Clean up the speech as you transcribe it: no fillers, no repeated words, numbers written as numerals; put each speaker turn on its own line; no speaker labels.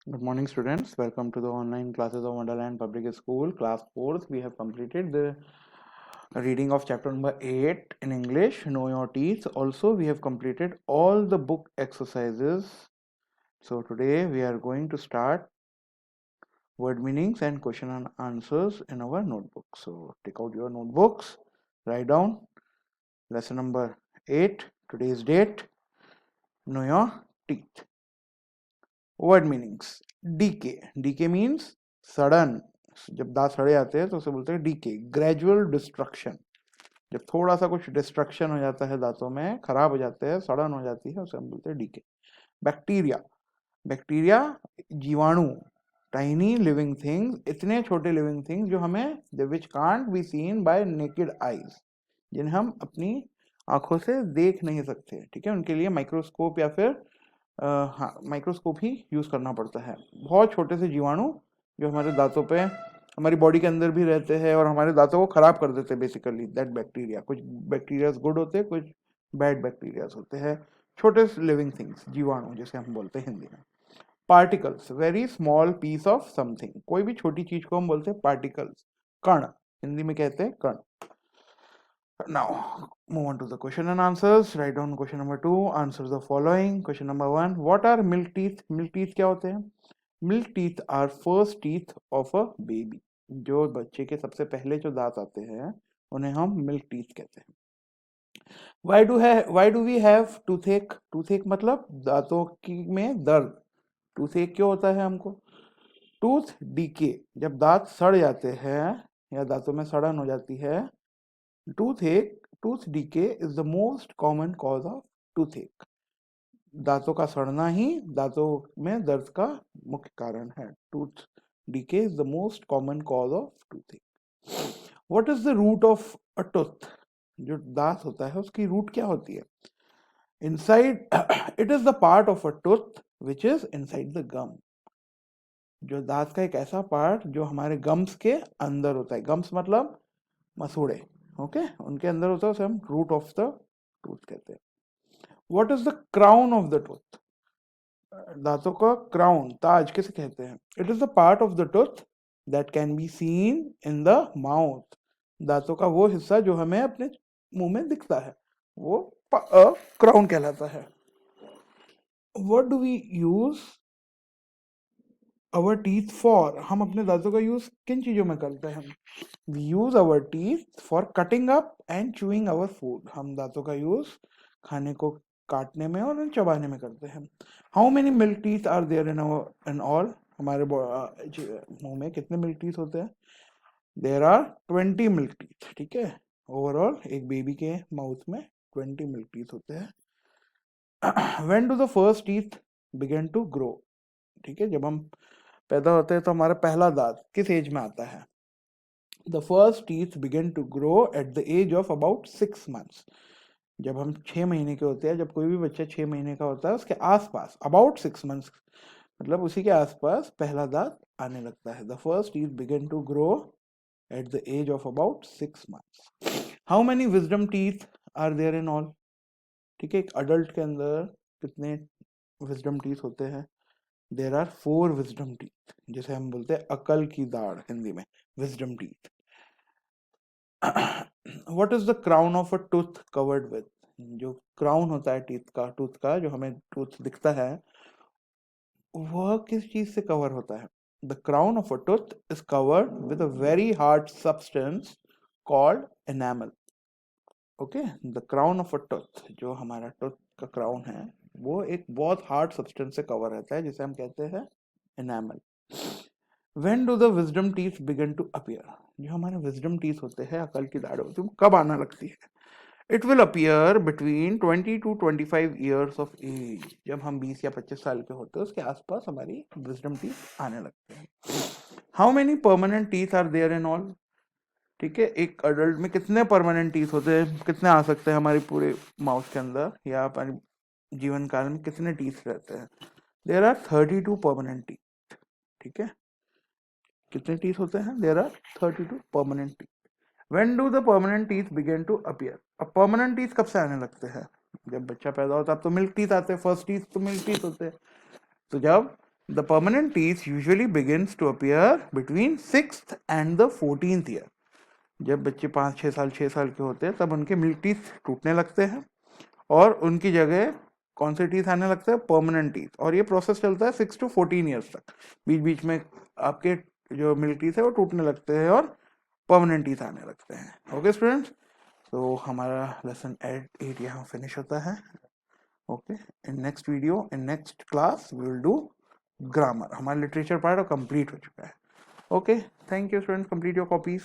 Good morning, students. Welcome to the online classes of Wonderland Public School, class 4th. We have completed the reading of chapter number 8 in English, Know Your Teeth. Also, we have completed all the book exercises. So, today we are going to start word meanings and question and answers in our notebook. So, take out your notebooks, write down lesson number 8, today's date, Know Your Teeth. Word meanings decay decay means सडन जब दांत सड़े जाते हैं तो उसे बोलते हैं डीके ग्रेजुअल डिस्ट्रक्शन जब थोड़ा सा कुछ डिस्ट्रक्शन हो जाता है दांतों में खराब हो जाते हैं सड़न हो जाती है उसे हम बोलते हैं डीके बैक्टीरिया बैक्टीरिया जीवाणु टाइनी लिविंग थिंग्स इतने छोटे लिविंग थिंग्स जो हमें which can't be seen bye naked eyes जिन्हें हम अपनी आंखों से देख नहीं सकते ठीक है उनके लिए माइक्रोस्कोप या फिर हाँ माइक्रोस्कोप ही यूज़ करना पड़ता है बहुत छोटे से जीवाणु जो हमारे दांतों पे हमारी बॉडी के अंदर भी रहते हैं और हमारे दांतों को खराब कर देते हैं बेसिकली दैट बैक्टीरिया कुछ बैक्टीरियाज गुड होते हैं कुछ बैड बैक्टीरियाज होते हैं छोटे लिविंग थिंग्स जीवाणु जैसे हम बोलते हैं हिंदी में particles very small piece of something कोई भी छोटी चीज को हम बोलते हैं पार्टिकल्स कण हिंदी में कहते हैं कण Now, move on to the question and answers. Write down question number 2. Answer the following. Question number 1. What are milk teeth? Milk teeth क्या होते हैं? Milk teeth are first teeth of a baby. जो बच्चे के सबसे पहले जो दांत आते हैं उन्हें हम milk teeth कहते हैं. Why do we have toothache? Toothache मतलब दांतों की में दर्द. Toothache क्यों होता है हमको? Tooth decay जब दांत सड़ जाते हैं या दांतों में सड़न हो जाती है tooth decay is the most common cause of toothache. दांतों का सड़ना ही दांतों में दर्द का मुख्य कारण है. Tooth decay is the most common cause of toothache. What is the root of a tooth? जो दांत होता है उसकी रूट क्या होती है? Inside, it is the part of a tooth which is inside the gum. जो दांत का एक ऐसा पार्ट जो हमारे गम्स के अंदर होता है. गम्स मतलब मसूड़े. ओके उनके अंदर होता है उसे हम रूट ऑफ द टूथ कहते हैं. What is the crown of the tooth? दांतों का क्राउन ताज किसे कहते हैं? It is the part of the tooth that can be seen in the mouth. दांतों का वो हिस्सा जो हमें अपने मुंह में दिखता है वो क्राउन कहलाता है. What do we use our teeth for? हम अपने दांतों का यूज किन चीजों में करते हैं? We use our teeth for cutting up and chewing our food. हम दांतों का यूज खाने को काटने में और चबाने में करते हैं. How many milk teeth are there in all? हमारे मुंह में कितने मिल्क टीथ होते हैं? There are 20 milk teeth. ठीक है ओवरऑल एक बेबी के माउथ में 20 मिल्क टीथ होते हैं. When do the first teeth begin to grow? ठीक है जब हम पैदा होते हैं तो हमारा पहला दांत किस एज में आता है? The first teeth begin to grow at the age of about 6 months. जब हम 6 महीने के होते हैं जब कोई भी बच्चा 6 महीने का होता है उसके आसपास about 6 months मतलब उसी के आसपास पहला दांत आने लगता है. The first teeth begin to grow at the age of about 6 months. How many wisdom teeth are there in all? ठीक है एक अडल्ट के अंदर कितने विजडम टीथ होते हैं? देर आर 4 विजडम टीथ जिसे हम बोलते हैं अकल की दाढ़ हिंदी में wisdom teeth. What is the crown of a tooth covered with? जो क्राउन होता है टूथ का जो हमें टूथ दिखता है वह किस चीज से कवर होता है? The crown of a tooth is covered with a very hard substance called enamel. Okay, the crown of a tooth जो हमारा टूथ का क्राउन है वो एक बहुत हार्ड सब्सटेंस से कवर रहता है जिसे हम कहते हैं enamel. When do the wisdom teeth begin to appear? जो हमारे wisdom teeth होते हैं अकल की दाढ़ होती है कब आना लगती है? It will appear between 20 to 25 years of age. जब हम 20 या 25 साल के होते हैं उसके आसपास हमारी wisdom teeth आने लगते हैं. How many permanent teeth are there in all? ठीक है एक अडल्ट में कितने परमानेंट टीथ होते हैं कितने आ सकते हैं हमारे पूरे माउथ के अंदर या हमारे जीवन काल में कितने टीथ रहते हैं? There are 32 permanent teeth. ठीक है कितने टीथ होते हैं? There are 32 permanent teeth. When do the permanent teeth begin to appear? अब परमानेंट टीथ कब से आने लगते हैं? जब बच्चा पैदा होता है अब तो मिल्क टीथ आते हैं फर्स्ट टीथ तो मिल्क टीथ होते हैं. तो जब The permanent teeth usually begins to appear between 6th and the 14th year. जब बच्चे 5-6 साल के होते हैं तब उनके मिल्क टीथ टूटने लगते हैं और उनकी जगह कौन से टीथ आने लगते हैं? Permanent teeth. और ये प्रोसेस चलता है 6 to 14 ईयर्स तक। बीच बीच में आपके जो मिल्क टीथ है वो टूटने लगते हैं और परमानेंट टीथ आने लगते हैं। ओके स्टूडेंट्स, तो हमारा लेसन 8 यहाँ फिनिश होता है। Okay, in next video, in next class we will do grammar. हमारा लिटरेचर पार्ट कंप्लीट हो चुका है। Okay, thank you students, complete your copies.